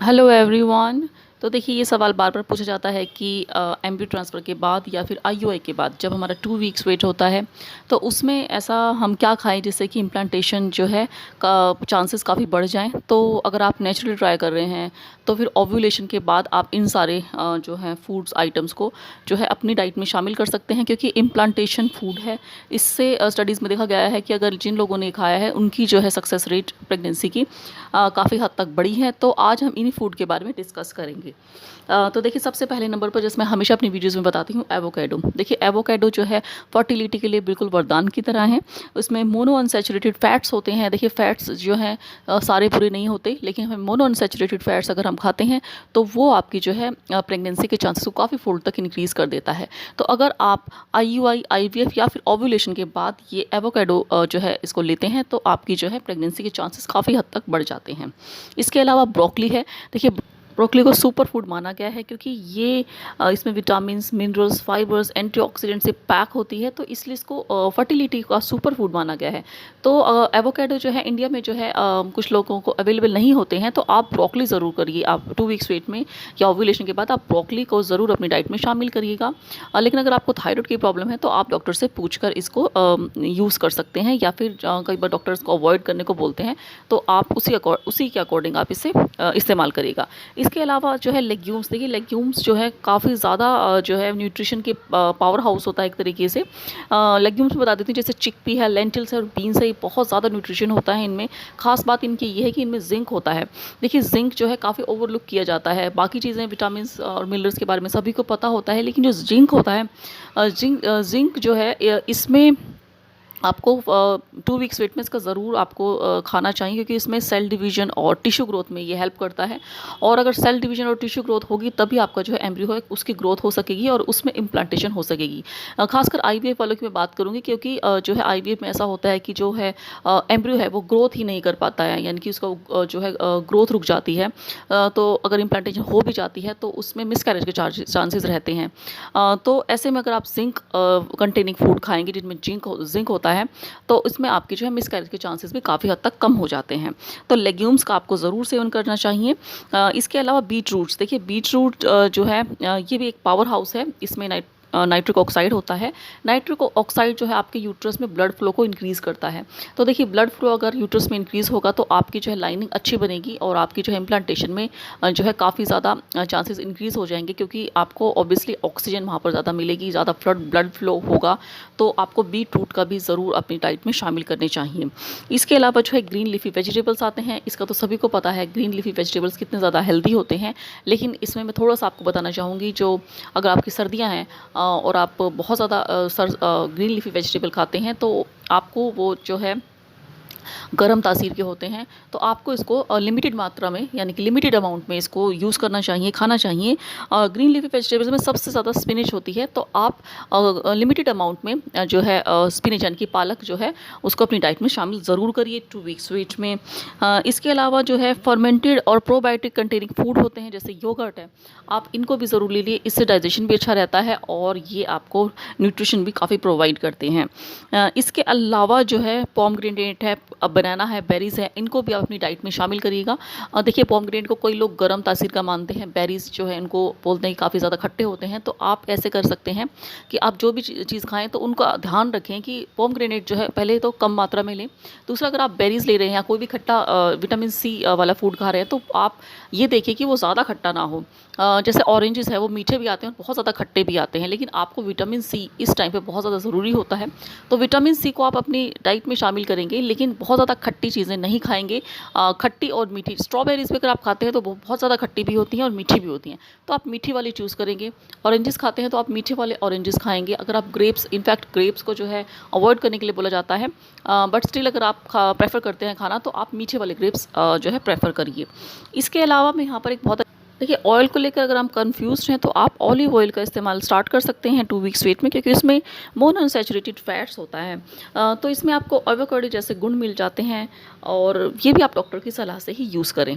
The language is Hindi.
Hello everyone. तो देखिए, ये सवाल बार बार पूछा जाता है कि एम्ब्रियो ट्रांसफ़र के बाद या फिर आईयूआई के बाद जब हमारा 2 वीक्स वेट होता है, तो उसमें ऐसा हम क्या खाएं जिससे कि इम्प्लांटेशन जो है का चांसेस काफ़ी बढ़ जाएं। तो अगर आप नेचुरली ट्राई कर रहे हैं तो फिर ओव्यूलेशन के बाद आप इन सारे जो है फूड्स आइटम्स को जो है अपनी डाइट में शामिल कर सकते हैं, क्योंकि इम्प्लांटेशन फूड है। इससे स्टडीज़ में देखा गया है कि अगर जिन लोगों ने खाया है उनकी जो है सक्सेस रेट प्रेगनेंसी की काफ़ी हद तक बढ़ी है। तो आज हम इन्हीं फूड के बारे में डिस्कस करेंगे। तो देखिए, सबसे पहले नंबर पर जैसे मैं हमेशा अपनी वीडियोज़ में बताती हूँ, एवोकेडो। देखिए, एवोकेडो जो है फर्टिलिटी के लिए बिल्कुल वरदान की तरह है। उसमें मोनो अनसैचुरेटेड फैट्स होते हैं। देखिए, फैट्स जो हैं सारे बुरे नहीं होते, लेकिन हमें मोनो अनसैचुरेटेड फैट्स अगर हम खाते हैं तो वो आपकी जो है प्रेगनेंसी के चांसेस को काफ़ी फोल्ड तक इंक्रीज़ कर देता है। तो अगर आप आईयूआई, आईवीएफ या फिर ओव्यूलेशन के बाद ये एवोकेडो जो है इसको लेते हैं तो आपकी जो है प्रेगनेंसी के चांसेस काफ़ी हद तक बढ़ जाते हैं। इसके अलावा ब्रोकली है। देखिए, ब्रोकली को सुपर फूड माना गया है, क्योंकि ये इसमें विटामिन्स, मिनरल्स, फाइबर्स, एंटीऑक्सीडेंट से पैक होती है, तो इसलिए इसको फर्टिलिटी का सुपर फूड माना गया है। तो एवोकेडो जो है इंडिया में जो है कुछ लोगों को अवेलेबल नहीं होते हैं, तो आप ब्रोकली ज़रूर करिए। आप 2 वीक्स वेट में या ओव्यूलेशन के बाद आप ब्रोकली को ज़रूर अपनी डाइट में शामिल करिएगा। लेकिन अगर आपको थायराइड की प्रॉब्लम है तो आप डॉक्टर से पूछकर इसको यूज़ कर सकते हैं, या फिर कई बार डॉक्टर्स को अवॉइड करने को बोलते हैं, तो आप उसी के अकॉर्डिंग आप इसे इस्तेमाल करिएगा। इसके अलावा जो है लेग्यूम्स, देखिए लेग्यूम्स जो है काफ़ी ज़्यादा जो है न्यूट्रिशन के पावर हाउस होता है एक तरीके से। लेग्यूम्स में बता देती हूँ, जैसे चिकपी है, लेंटिल्स है और बीन्स है, ये बहुत ज़्यादा न्यूट्रिशन होता है इनमें। खास बात इनकी ये है कि इनमें जिंक होता है। देखिए, जिंक जो है काफ़ी ओवरलुक किया जाता है। बाकी चीज़ें विटामिन और मिनरल्स के बारे में सभी को पता होता है, लेकिन जो जिंक होता है, जिंक जो है इसमें आपको 2 वीक्स वेट में इसका ज़रूर आपको खाना चाहिए, क्योंकि इसमें सेल डिवीजन और टिश्यू ग्रोथ में ये हेल्प करता है। और अगर सेल डिवीजन और टिश्यू ग्रोथ होगी तभी आपका जो है एम्ब्रियो है उसकी ग्रोथ हो सकेगी और उसमें इम्प्लांटेशन हो सकेगी। खासकर आईवीएफ वालों की मैं बात करूँगी, क्योंकि जो है आईवीएफ में ऐसा होता है कि जो है एम्ब्रियो है वो ग्रोथ ही नहीं कर पाता है, यानी कि उसका जो है ग्रोथ रुक जाती है। तो अगर इम्प्लांटेशन हो भी जाती है तो उसमें मिसकैरेज के चांसेस रहते हैं। तो ऐसे में अगर आप जिंक कंटेनिंग फूड खाएंगे जिनमें जिंक होता है, तो इसमें आपके जो है मिसकैरेज के चांसेस भी काफ़ी हद तक कम हो जाते हैं। तो लेग्यूम्स का आपको ज़रूर सेवन करना चाहिए। इसके अलावा बीट रूट्स, देखिए बीट रूट जो है ये भी एक पावर हाउस है। इसमें नाइट्रिक ऑक्साइड होता है। नाइट्रिक ऑक्साइड जो है आपके यूट्रस में ब्लड फ्लो को इंक्रीज़ करता है। तो देखिए, ब्लड फ्लो अगर यूट्रस में इंक्रीज़ होगा तो आपकी जो है लाइनिंग अच्छी बनेगी और आपकी जो है इम्प्लांटेशन में जो है काफ़ी ज़्यादा चांसेस इंक्रीज़ हो जाएंगे, क्योंकि आपको ऑब्वियसली ऑक्सीजन वहाँ पर ज़्यादा मिलेगी, ज़्यादा ब्लड फ्लो होगा। तो आपको बीट रूट का भी ज़रूर अपनी डाइट में शामिल करने चाहिए। इसके अलावा जो है ग्रीन लीफी वेजिटेबल्स आते हैं। इसका तो सभी को पता है ग्रीन लीफी वेजिटेबल्स कितने ज़्यादा हेल्दी होते हैं, लेकिन इसमें मैं थोड़ा सा आपको बताना चाहूँगी। जो अगर आपकी सर्दियाँ हैं और आप बहुत ज़्यादा ग्रीन लीफी वेजिटेबल खाते हैं, तो आपको वो जो है गर्म तासीर के होते हैं, तो आपको इसको लिमिटेड मात्रा में, यानी कि लिमिटेड अमाउंट में इसको यूज़ करना चाहिए, खाना चाहिए। ग्रीन लीफी वेजिटेबल्स में सबसे ज़्यादा स्पिनच होती है, तो आप लिमिटेड अमाउंट में जो है स्पिनच यानी कि पालक जो है उसको अपनी डाइट में शामिल ज़रूर करिए 2 वीक्स वेट में। इसके अलावा जो है फर्मेंटेड और प्रोबायोटिक कंटेनिंग फूड होते हैं, जैसे योगर्ट है, आप इनको भी ज़रूर ले लिए। इससे डाइजेशन भी अच्छा रहता है और ये आपको न्यूट्रिशन भी काफ़ी प्रोवाइड करते हैं। इसके अलावा जो है पोमग्रेनेट है, बनाना है, बेरीज़ है, इनको भी आप अपनी डाइट में शामिल करिएगा। देखिए, पोमग्रेनेट को कोई लोग गर्म तासीर का मानते हैं, बेरीज़ जो है इनको बोलते हैं कि काफ़ी ज़्यादा खट्टे होते हैं। तो आप ऐसे कर सकते हैं कि आप जो भी चीज़ खाएं तो उनका ध्यान रखें कि पोमग्रेनेट जो है पहले तो कम मात्रा में लें। दूसरा, अगर आप बेरीज़ ले रहे हैं या कोई भी खट्टा विटामिन सी वाला फूड खा रहे हैं, तो आप ये देखिए कि वो ज़्यादा खट्टा ना हो। जैसे ऑरेंजेस है, वो मीठे भी आते हैं और बहुत ज़्यादा खट्टे भी आते हैं, लेकिन आपको विटामिन सी इस टाइम पे बहुत ज़्यादा ज़रूरी होता है। तो विटामिन सी को आप अपनी डाइट में शामिल करेंगे, लेकिन बहुत ज़्यादा खट्टी चीज़ें नहीं खाएंगे। खट्टी और मीठी, स्ट्रॉबेरीज़ भी अगर आप खाते हैं तो वो बहुत ज़्यादा खट्टी भी होती हैं और मीठी भी होती हैं, तो आप मीठी वाली चूज़ करेंगे। ऑरेंजेस खाते हैं तो आप मीठे वाले ऑरेंजेस खाएंगे। अगर आप ग्रेप्स, इनफैक्ट ग्रेप्स को जो है अवॉइड करने के लिए बोला जाता है, बट स्टिल अगर आप प्रेफर करते हैं खाना, तो आप मीठे वाले ग्रेप्स जो है प्रेफर करिए। इसके अलावा मैं यहाँ पर एक बहुत, देखिए ऑयल को लेकर अगर हम कंफ्यूज्ड हैं तो आप ऑलिव ऑयल का इस्तेमाल स्टार्ट कर सकते हैं 2 वीक्स वेट में, क्योंकि इसमें मोनोअनसैचुरेटेड फैट्स होता है। तो इसमें आपको एवोकाडो जैसे गुण मिल जाते हैं, और ये भी आप डॉक्टर की सलाह से ही यूज़ करें।